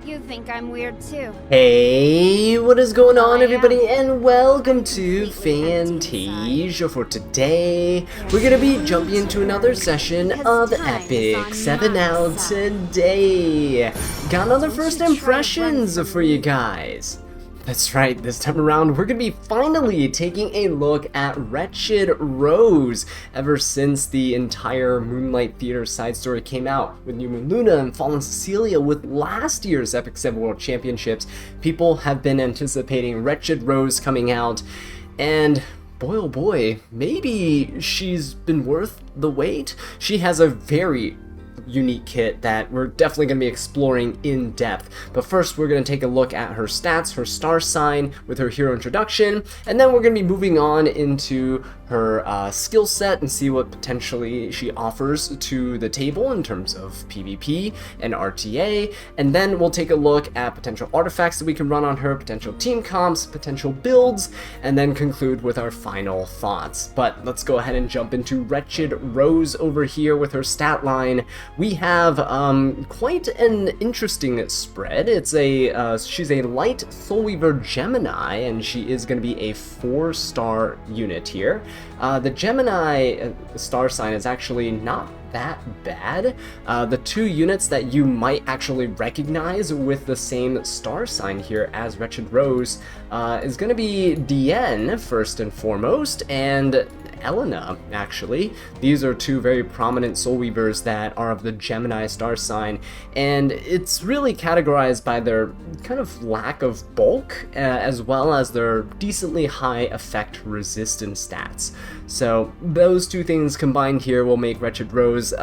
You think I'm weird too. Hey, what is going on, I everybody, am. and welcome to Completely empty Fantasia. For today, we're gonna be jumping into another session Because of time is Epic on 7 my out side. today. Got another Don't first you try to run impressions from for you me. guys. That's right, this time around we're gonna be finally taking a look at Wretched Rose. Ever since the entire Moonlight Theater side story came out with New Moon Luna and Fallen Cecilia with last year's Epic 7 World Championships, people have been anticipating Wretched Rose coming out, and boy oh boy, maybe she's been worth the wait. She has a very unique kit that we're definitely going to be exploring in depth. But first, we're going to take a look at her stats, her star sign with her hero introduction, and then we're going to be moving on into her skill set and see what potentially she offers to the table in terms of PvP and RTA, and then we'll take a look at potential artifacts that we can run on her, potential team comps, potential builds, and then conclude with our final thoughts. But let's go ahead and jump into Wretched Rose over here with her stat line. We have quite an interesting spread. It's a she's a light Soulweaver Gemini, and she is going to be a 4-star unit here. The Gemini star sign is actually not that bad. The two units that you might actually recognize with the same star sign here as Wretched Rose is going to be Dienne first and foremost, and Elena, actually. These are two very prominent Soul Weavers that are of the Gemini star sign, and it's really categorized by their kind of lack of bulk, as well as their decently high effect resistance stats. So those two things combined here will make Wretched Rose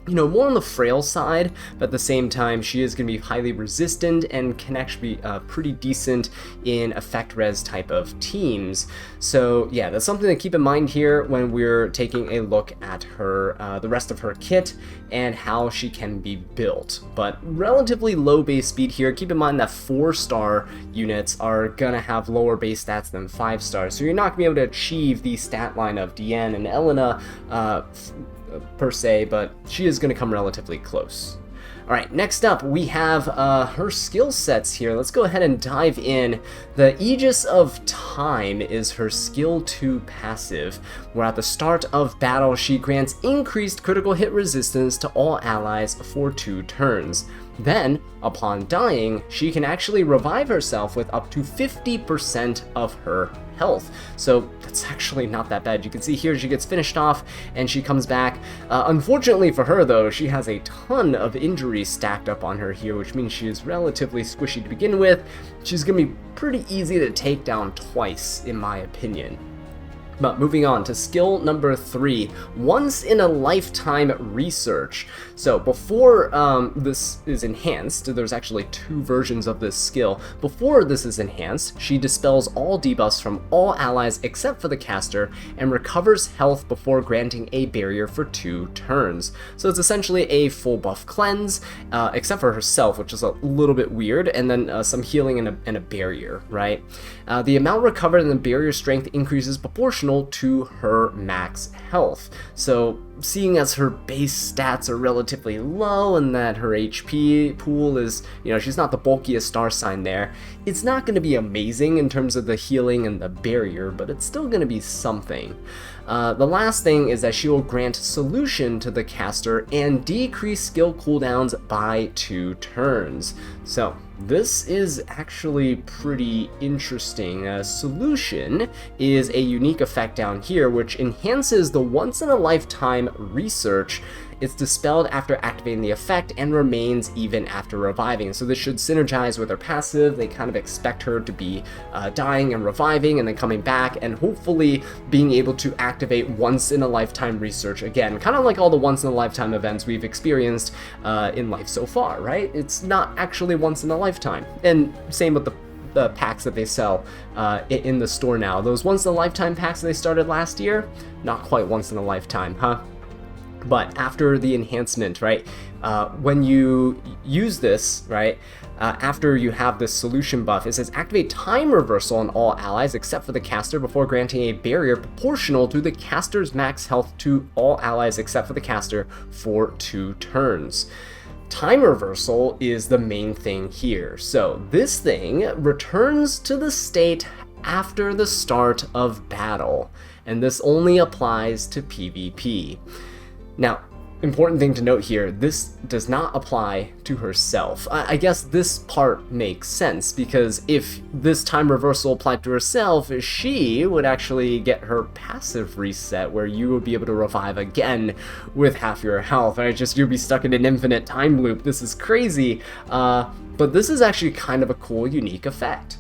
more on the frail side, but at the same time, she is going to be highly resistant and can actually be pretty decent in effect res type of teams. So yeah, that's something to keep in mind here when we're taking a look at her, the rest of her kit and how she can be built. But relatively low base speed here. Keep in mind that 4-star units are going to have lower base stats than 5 stars, so you're not going to be able to achieve the stat line of Dienne and Elena per se, but she is going to come relatively close. Alright, next up we have her skill sets here. Let's go ahead and dive in. The Aegis of Time is her skill 2 passive, where at the start of battle she grants increased critical hit resistance to all allies for 2 turns. Then, upon dying, she can actually revive herself with up to 50% of her health. So that's actually not that bad. You can see here she gets finished off and she comes back. Unfortunately for her though, she has a ton of injuries stacked up on her here, which means she is relatively squishy to begin with. She's going to be pretty easy to take down twice, in my opinion. But moving on to skill number 3, once in a lifetime research. So before this is enhanced, there's actually 2 versions of this skill. Before this is enhanced, she dispels all debuffs from all allies except for the caster and recovers health before granting a barrier for 2 turns. So it's essentially a full buff cleanse, except for herself, which is a little bit weird, and then some healing and a barrier, right? The amount recovered in the barrier strength increases proportional to her max health. So seeing as her base stats are relatively low and that her HP pool is, she's not the bulkiest star sign there, it's not going to be amazing in terms of the healing and the barrier, but it's still going to be something. The last thing is that she will grant solution to the caster and decrease skill cooldowns by 2 turns. So this is actually pretty interesting. Solution is a unique effect down here which enhances the once-in-a-lifetime research. It's dispelled after activating the effect and remains even after reviving. So this should synergize with her passive. They kind of expect her to be dying and reviving and then coming back and hopefully being able to activate once in a lifetime research again. Kind of like all the once in a lifetime events we've experienced in life so far, right? It's not actually once in a lifetime. And same with the packs that they sell in the store now. Those once in a lifetime packs that they started last year, not quite once in a lifetime, huh? But after the enhancement, right, when you use this, right, after you have this solution buff, it says activate time reversal on all allies except for the caster before granting a barrier proportional to the caster's max health to all allies except for the caster for 2 turns. time reversal is the main thing here. So this thing returns to the state after the start of battle, and this only applies to PvP. Now, important thing to note here, this does not apply to herself. I guess this part makes sense, because if this time reversal applied to herself, she would actually get her passive reset, where you would be able to revive again with half your health. Right? Just you'd be stuck in an infinite time loop. This is crazy, but this is actually kind of a cool, unique effect.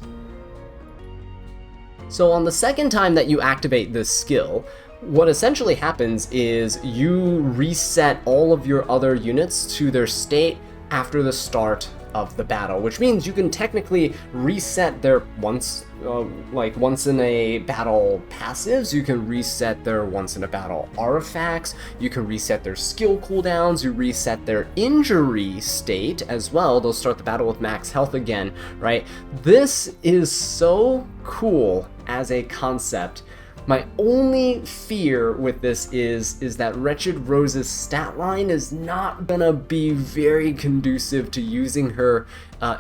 So on the second time that you activate this skill, what essentially happens is you reset all of your other units to their state after the start of the battle, which means you can technically reset their once in a battle passives, you can reset their once in a battle artifacts, you can reset their skill cooldowns, you reset their injury state as well. They'll start the battle with max health again, right? This is so cool as a concept. My only fear with this is that Wretched Rose's stat line is not gonna be very conducive to using her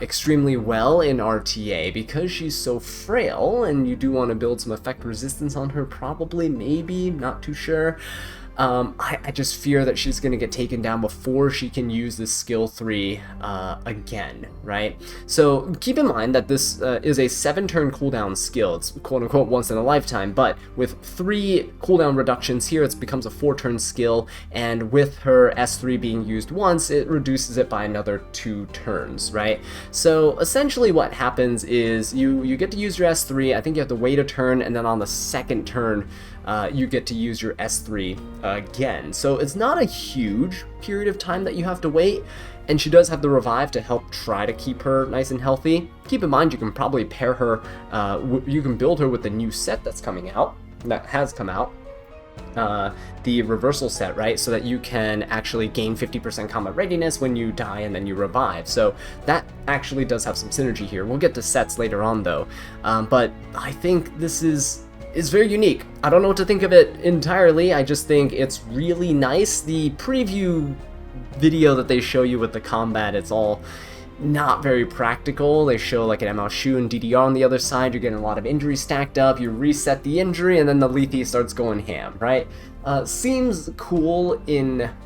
extremely well in RTA, because she's so frail, and you do want to build some effect resistance on her, probably, maybe, not too sure. I just fear that she's going to get taken down before she can use this skill 3 again, right? So keep in mind that this is a 7-turn cooldown skill. It's quote-unquote once in a lifetime, but with 3 cooldown reductions here, it becomes a 4-turn skill, and with her S3 being used once, it reduces it by another 2 turns, right? So essentially what happens is you get to use your S3, I think you have to wait a turn, and then on the second turn, you get to use your S3 again. So it's not a huge period of time that you have to wait, and she does have the revive to help try to keep her nice and healthy. Keep in mind, you can probably pair her, you can build her with the new set that's coming out, that has come out, the reversal set, right? So that you can actually gain 50% combat readiness when you die and then you revive. So that actually does have some synergy here. We'll get to sets later on though, but I think this is very unique. I don't know what to think of it entirely. I just think it's really nice. The preview video that they show you with the combat, it's all not very practical. They show like an ML Shu and DDR on the other side. You're getting a lot of injury stacked up. You reset the injury, and then the Lethe starts going ham, right? Seems cool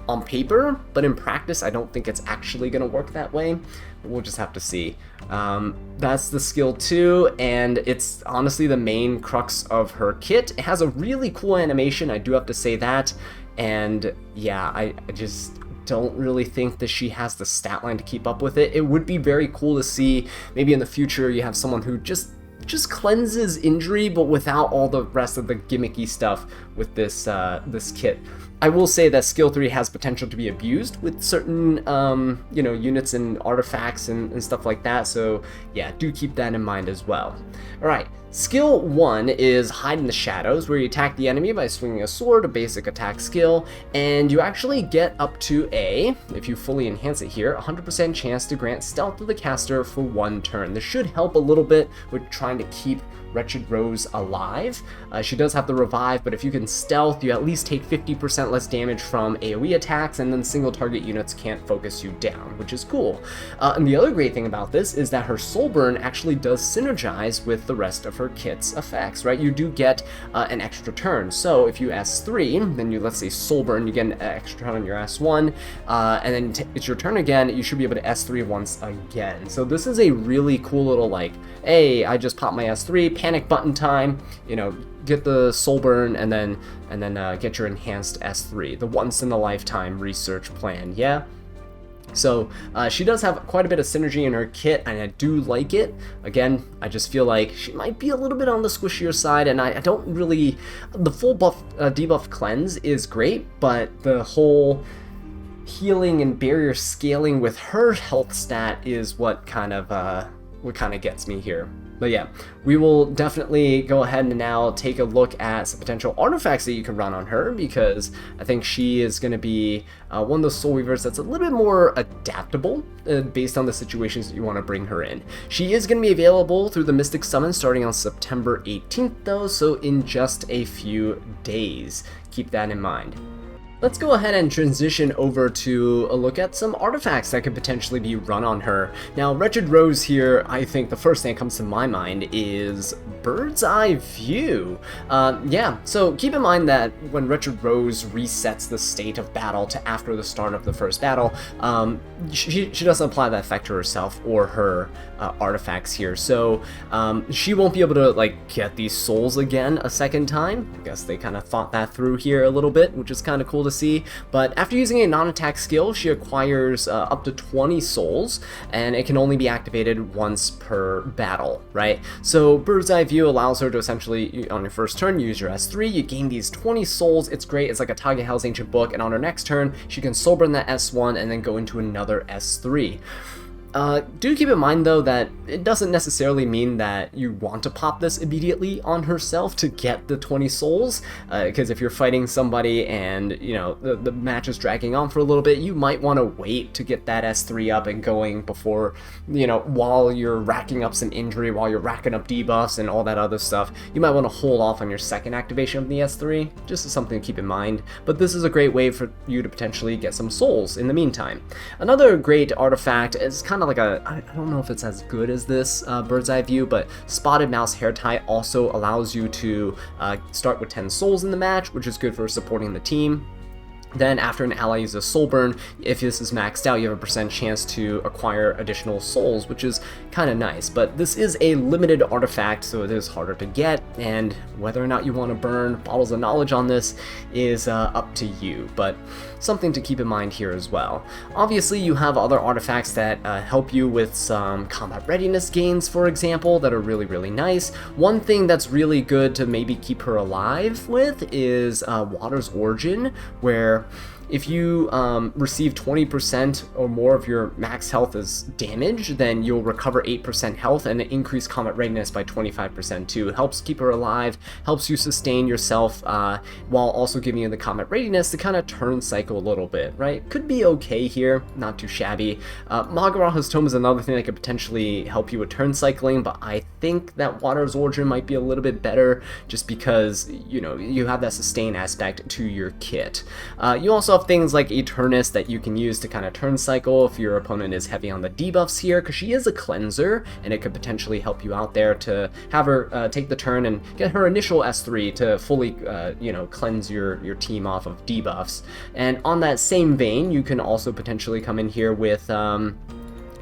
on paper, but in practice, I don't think it's actually going to work that way. We'll just have to see. That's the skill 2, and it's honestly the main crux of her kit. It has a really cool animation, I do have to say that, and yeah, I just don't really think that she has the stat line to keep up with it. It would be very cool to see, maybe in the future, you have someone who just cleanses injury, but without all the rest of the gimmicky stuff with this kit. I will say that skill 3 has potential to be abused with certain units and artifacts and stuff like that, so yeah, do keep that in mind as well. Alright, skill 1 is Hide in the Shadows, where you attack the enemy by swinging a sword, a basic attack skill, and you actually get up to if you fully enhance it here, 100% chance to grant stealth to the caster for 1 turn. This should help a little bit with trying to keep Wretched Rose alive. She does have the revive, but if you can stealth, you at least take 50% less damage from AoE attacks, and then single target units can't focus you down, which is cool. And the other great thing about this is that her soul burn actually does synergize with the rest of her kit's effects, right? You do get an extra turn. So if you S3, then you, let's say, soul burn, you get an extra turn on your S1, and then it's your turn again, you should be able to S3 once again. So this is a really cool little, like, hey, I just popped my S3, panic button time, get the soul burn, and then get your enhanced S3, the once in a lifetime research plan, yeah? So she does have quite a bit of synergy in her kit, and I do like it. Again, I just feel like she might be a little bit on the squishier side, and I don't really, the full buff debuff cleanse is great, but the whole healing and barrier scaling with her health stat is what kind of gets me here. But yeah, we will definitely go ahead and now take a look at some potential artifacts that you can run on her, because I think she is going to be one of those Soul Weavers that's a little bit more adaptable based on the situations that you want to bring her in. She is going to be available through the Mystic Summon starting on September 18th though, so in just a few days. Keep that in mind. Let's go ahead and transition over to a look at some artifacts that could potentially be run on her. Now, Wretched Rose here, I think the first thing that comes to my mind is Bird's Eye View. Yeah, so keep in mind that when Wretched Rose resets the state of battle to after the start of the first battle, she doesn't apply that effect to herself or her artifacts here. So she won't be able to like get these souls again a second time. I guess they kind of thought that through here a little bit, which is kind of cool to see. But after using a non-attack skill, she acquires up to 20 souls, and it can only be activated once per battle, right? So Bird's Eye View allows her to essentially, on your first turn, use your S3, you gain these 20 souls. It's great. It's like a Tag of Hell's Ancient Book, and on her next turn, she can soul burn that S1 and then go into another S3. Do keep in mind though that it doesn't necessarily mean that you want to pop this immediately on herself to get the 20 souls, because if you're fighting somebody and you know the match is dragging on for a little bit, you might want to wait to get that S3 up and going before, you know, while you're racking up some injury, while you're racking up debuffs and all that other stuff. You might want to hold off on your second activation of the S3, just as something to keep in mind. But this is a great way for you to potentially get some souls in the meantime. Another great artifact is kind of like I don't know if it's as good as this Bird's Eye View, but Spotted Mouse Hair Tie also allows you to start with 10 souls in the match, which is good for supporting the team. Then after an ally uses Soul Burn, if this is maxed out, you have a % chance to acquire additional souls, which is kind of nice. But this is a limited artifact, so it is harder to get, and whether or not you want to burn Bottles of Knowledge on this is up to you, but something to keep in mind here as well. Obviously, you have other artifacts that help you with some combat readiness gains, for example, that are really, really nice. One thing that's really good to maybe keep her alive with is Water's Origin, where if you receive 20% or more of your max health as damage, then you'll recover 8% health and increase combat readiness by 25% too. It helps keep her alive, helps you sustain yourself while also giving you the combat readiness to kind of turn cycle a little bit, right? Could be okay here, not too shabby. Magaraha's Tome is another thing that could potentially help you with turn cycling, but I think that Water's Origin might be a little bit better just because, you know, you have that sustain aspect to your kit. You also have things like Eternus that you can use to kind of turn cycle if your opponent is heavy on the debuffs here, because she is a cleanser and it could potentially help you out there to have her take the turn and get her initial S3 to fully you know, cleanse your team off of debuffs. And on that same vein, you can also potentially come in here with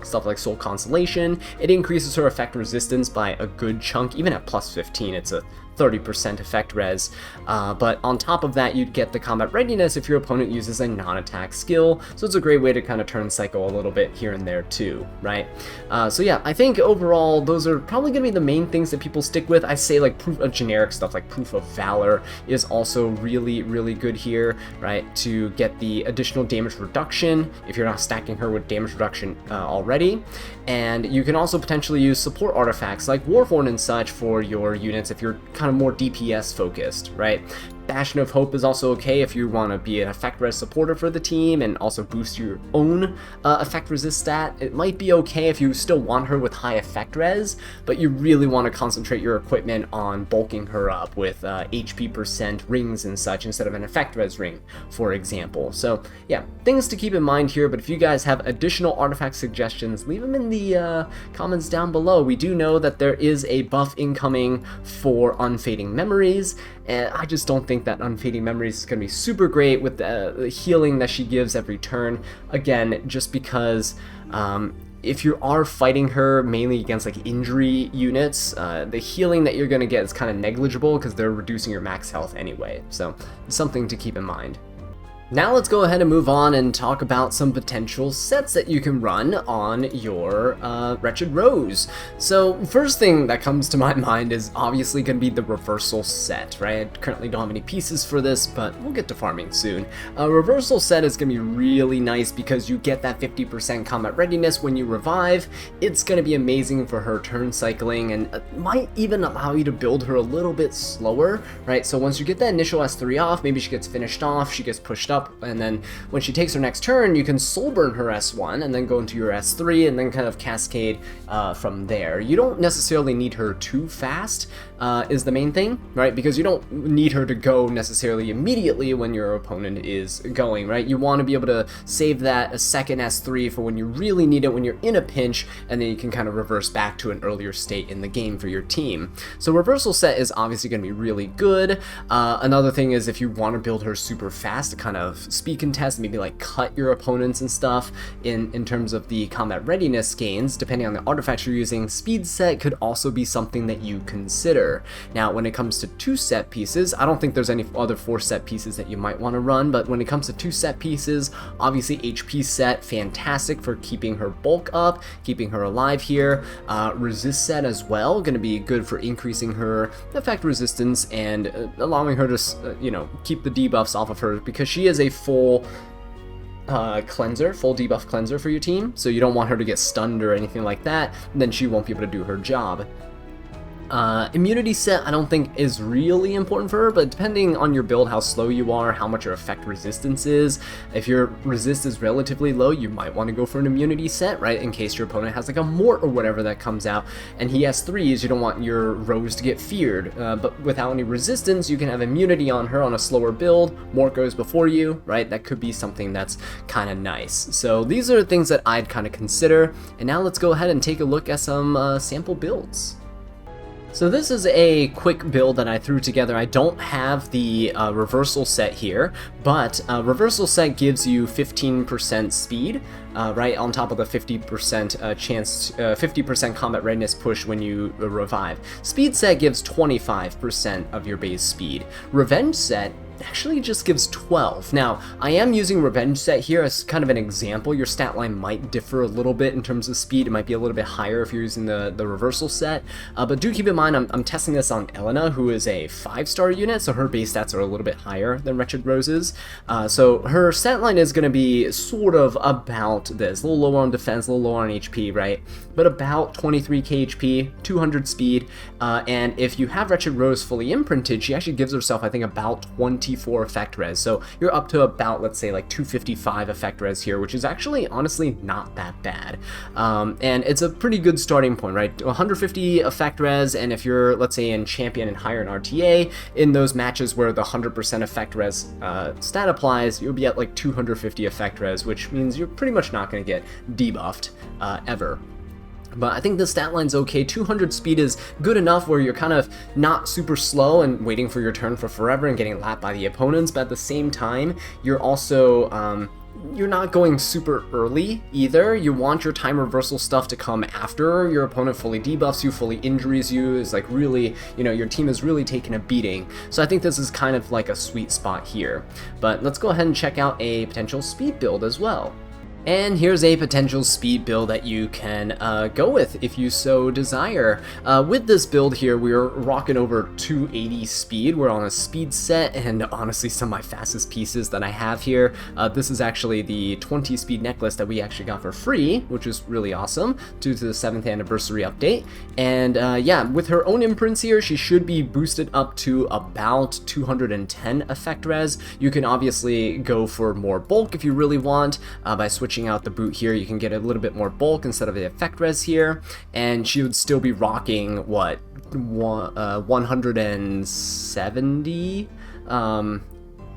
stuff like Soul Consolation. It increases her effect resistance by a good chunk. Even at plus 15, it's a 30% effect res, but on top of that you'd get the combat readiness if your opponent uses a non-attack skill, so it's a great way to kind of turn cycle a little bit here and there too, right? So yeah, I think overall those are probably going to be the main things that people stick with. I say like generic stuff like Proof of Valor is also really, really good here, right, to get the additional damage reduction if you're not stacking her with damage reduction already. And you can also potentially use support artifacts like Warhorn and such for your units if you're kind of more DPS focused, right? Bastion of Hope is also okay if you want to be an effect res supporter for the team and also boost your own effect resist stat. It might be okay if you still want her with high effect res, but you really want to concentrate your equipment on bulking her up with HP % rings and such instead of an effect res ring, for example. So yeah, things to keep in mind here, but if you guys have additional artifact suggestions, leave them in the comments down below. We do know that there is a buff incoming for Unfading Memories, and I just don't think that Unfading Memories is going to be super great with the healing that she gives every turn. Again, just because if you are fighting her mainly against like injury units, the healing that you're going to get is kind of negligible because they're reducing your max health anyway. So something to keep in mind. Now let's go ahead and move on and talk about some potential sets that you can run on your Wretched Rose. So first thing that comes to my mind is obviously going to be the Reversal set, right? I currently don't have any pieces for this, but we'll get to farming soon. A Reversal set is going to be really nice because you get that 50% combat readiness when you revive. It's going to be amazing for her turn cycling and might even allow you to build her a little bit slower, right? So once you get that initial S3 off, maybe she gets finished off, she gets pushed up, and then when she takes her next turn, you can soul burn her S1 and then go into your S3 and then kind of cascade from there. You don't necessarily need her too fast, is the main thing, right? Because you don't need her to go necessarily immediately when your opponent is going, right? You want to be able to save that a second S3 for when you really need it, when you're in a pinch, and then you can kind of reverse back to an earlier state in the game for your team. So reversal set is obviously going to be really good. Another thing is if you want to build her super fast to kind of speed contest, maybe like cut your opponents and stuff in terms of the combat readiness gains, depending on the artifacts you're using, speed set could also be something that you consider. Now, when it comes to 2 set pieces, I don't think there's any other 4 set pieces that you might want to run, but when it comes to 2 set pieces, obviously HP set, fantastic for keeping her bulk up, keeping her alive here. Resist set as well, going to be good for increasing her effect resistance and allowing her to, you know, keep the debuffs off of her, because she is a full cleanser, full debuff cleanser for your team, so you don't want her to get stunned or anything like that, then she won't be able to do her job. Immunity set I don't think is really important for her, but depending on your build, how slow you are, how much your effect resistance is, if your resist is relatively low, you might want to go for an immunity set, right, in case your opponent has like a mort or whatever that comes out, and he has 3s, you don't want your Rose to get feared, but without any resistance, you can have immunity on her on a slower build, mort goes before you, right, that could be something that's kind of nice. So these are things that I'd kind of consider, and now let's go ahead and take a look at some sample builds. So this is a quick build that I threw together. I don't have the reversal set here, but reversal set gives you 15% speed, right, on top of the 50% chance, 50% combat readiness push when you revive. Speed set gives 25% of your base speed. Revenge set actually just gives 12. Now, I am using Revenge set here as kind of an example. Your stat line might differ a little bit in terms of speed. It might be a little bit higher if you're using the reversal set, but do keep in mind I'm testing this on Elena, who is a 5-star unit, so her base stats are a little bit higher than Wretched Rose's. So her stat line is going to be sort of about this, a little lower on defense, a little lower on HP, right? But about 23k HP, 200 speed, and if you have Wretched Rose fully imprinted, she actually gives herself, I think, about 24 effect res, so you're up to about, let's say, like 255 effect res here, which is actually honestly not that bad, and it's a pretty good starting point, right? 150 effect res, and if you're, let's say, in champion and higher in RTA, in those matches where the 100% effect res stat applies, you'll be at like 250 effect res, which means you're pretty much not going to get debuffed ever. But I think the stat line's okay. 200 speed is good enough where you're kind of not super slow and waiting for your turn for forever and getting lapped by the opponents, but at the same time, you're also, you're not going super early either. You want your time reversal stuff to come after your opponent fully debuffs you, fully injuries you. It's like really, you know, your team is really taking a beating. So I think this is kind of like a sweet spot here. But let's go ahead and check out a potential speed build as well. And here's a potential speed build that you can go with if you so desire. With this build here, we're rocking over 280 speed. We're on a speed set, and honestly, some of my fastest pieces that I have here. This is actually the 20 speed necklace that we actually got for free, which is really awesome due to the 7th anniversary update. And yeah, with her own imprints here, she should be boosted up to about 210 effect res. You can obviously go for more bulk if you really want by switching out the boot here. You can get a little bit more bulk instead of the effect res here, and she would still be rocking what, 170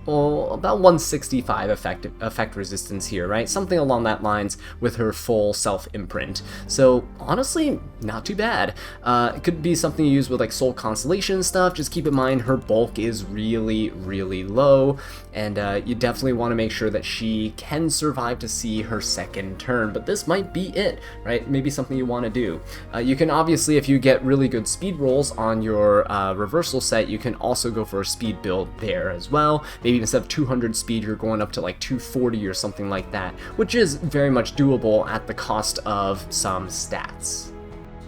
well, about 165 effect resistance here, right? Something along that lines with her full self imprint. So honestly, not too bad. It could be something you use with like Soul Constellation stuff. Just keep in mind her bulk is really, really low, and you definitely want to make sure that she can survive to see her second turn. But this might be it, right? Maybe something you want to do. You can obviously, if you get really good speed rolls on your reversal set, you can also go for a speed build there as well. Maybe instead of 200 speed, you're going up to like 240 or something like that, which is very much doable at the cost of some stats.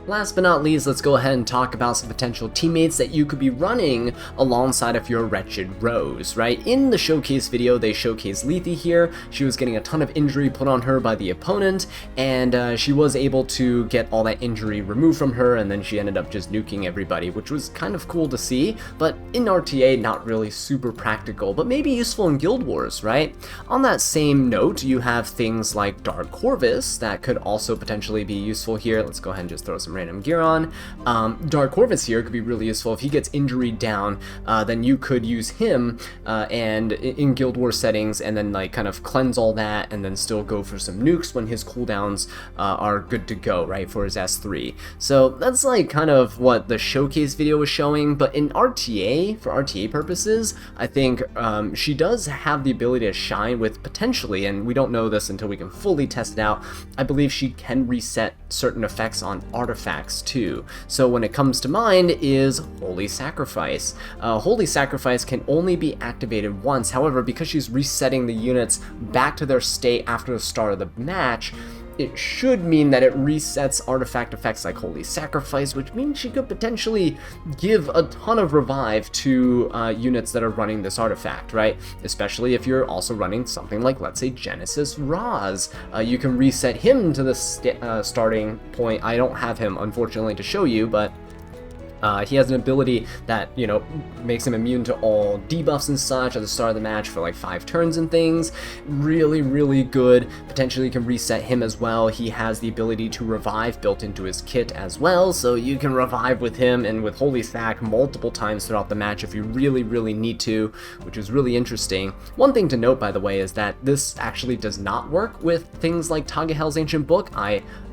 Last but not least, let's go ahead and talk about some potential teammates that you could be running alongside of your Wretched Rose, right? In the showcase video, they showcased Lethe here. She was getting a ton of injury put on her by the opponent, and she was able to get all that injury removed from her, and then she ended up just nuking everybody, which was kind of cool to see, but in RTA, not really super practical, but maybe useful in Guild Wars, right? On that same note, you have things like Dark Corvus that could also potentially be useful here. Let's go ahead and just throw some random gear on. Dark Corvus here could be really useful. If he gets injured down, then you could use him and in Guild War settings, and then like kind of cleanse all that, and then still go for some nukes when his cooldowns are good to go, right, for his S3. So that's like kind of what the showcase video was showing. But in RTA, for RTA purposes, I think she does have the ability to shine with potentially, and we don't know this until we can fully test it out, I believe she can reset certain effects on artifacts too. So when it comes to mind is Holy Sacrifice. Holy Sacrifice can only be activated once. However, because she's resetting the units back to their state after the start of the match, it should mean that it resets artifact effects like Holy Sacrifice, which means she could potentially give a ton of revive to units that are running this artifact, right? Especially if you're also running something like, let's say, Genesis Raz. You can reset him to the starting point. I don't have him, unfortunately, to show you, but he has an ability that, you know, makes him immune to all debuffs and such at the start of the match for like 5 turns and things. Really, really good. Potentially can reset him as well. He has the ability to revive built into his kit as well, so you can revive with him and with Holy Sack multiple times throughout the match if you really, really need to, which is really interesting. One thing to note, by the way, is that this actually does not work with things like Tagahel's Ancient Book.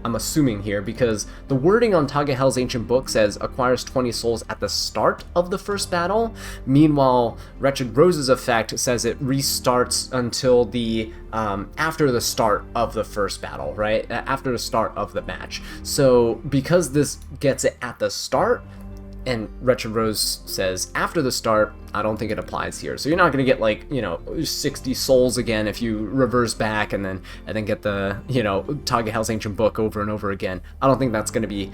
I'm assuming here, because the wording on Tagahel's Ancient Book says acquires 20 souls at the start of the first battle. Meanwhile, Wretched Rose's effect says it restarts until the after the start of the first battle, right? After the start of the match. So because this gets it at the start, and Wretched Rose says after the start, I don't think it applies here. So you're not gonna get like, you know, 60 souls again if you reverse back and then get the, you know, Tagahel's Ancient Book over and over again. I don't think that's gonna be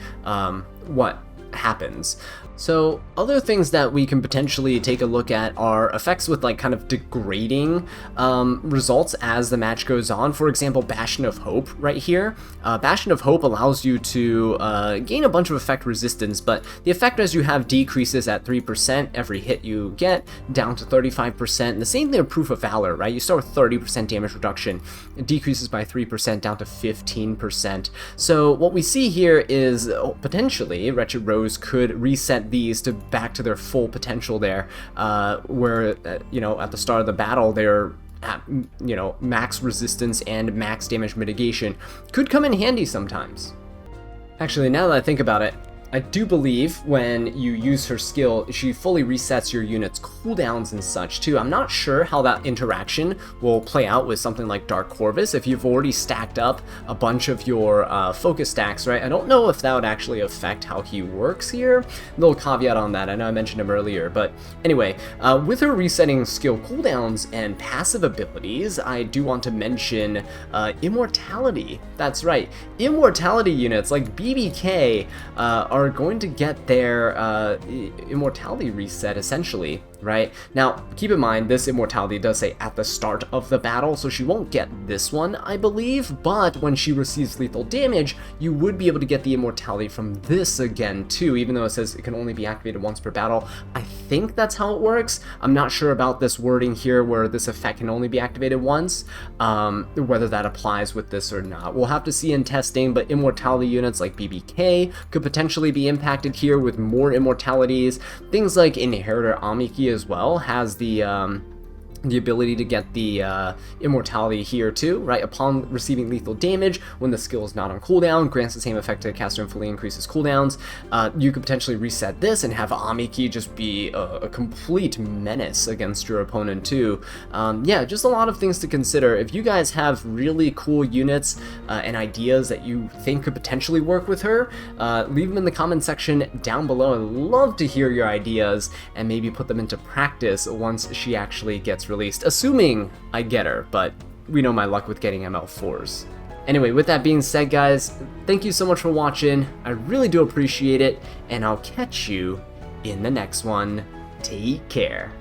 what happens. So other things that we can potentially take a look at are effects with like kind of degrading results as the match goes on. For example, Bastion of Hope right here. Bastion of Hope allows you to gain a bunch of effect resistance, but the effect as you have decreases at 3% every hit you get, down to 35%. And the same thing with Proof of Valor, right? You start with 30% damage reduction, it decreases by 3% down to 15%. So what we see here is potentially Wretched Rose could reset these to back to their full potential there, where you know, at the start of the battle they're at, you know, max resistance and max damage mitigation. Could come in handy sometimes. Actually, now that I think about it, I do believe when you use her skill, she fully resets your unit's cooldowns and such too. I'm not sure how that interaction will play out with something like Dark Corvus if you've already stacked up a bunch of your focus stacks, right? I don't know if that would actually affect how he works here. Little caveat on that, I know I mentioned him earlier, but anyway, with her resetting skill cooldowns and passive abilities, I do want to mention Immortality. That's right, Immortality units like BBK are going to get their immortality reset essentially, right? Now, keep in mind, this immortality does say at the start of the battle, so she won't get this one, I believe, but when she receives lethal damage, you would be able to get the immortality from this again too, even though it says it can only be activated once per battle. I think that's how it works. I'm not sure about this wording here where this effect can only be activated once, whether that applies with this or not. We'll have to see in testing, but immortality units like BBK could potentially be impacted here with more immortalities. Things like Inheritor Amiki as well has the ability to get the immortality here too, right? Upon receiving lethal damage, when the skill is not on cooldown, grants the same effect to the caster and fully increases cooldowns. You could potentially reset this and have Amiki just be a complete menace against your opponent too. Yeah, just a lot of things to consider. If you guys have really cool units and ideas that you think could potentially work with her, leave them in the comment section down below. I'd love to hear your ideas and maybe put them into practice once she actually gets released, assuming I get her, but we know my luck with getting ML4s. Anyway, with that being said, guys, thank you so much for watching. I really do appreciate it, and I'll catch you in the next one. Take care.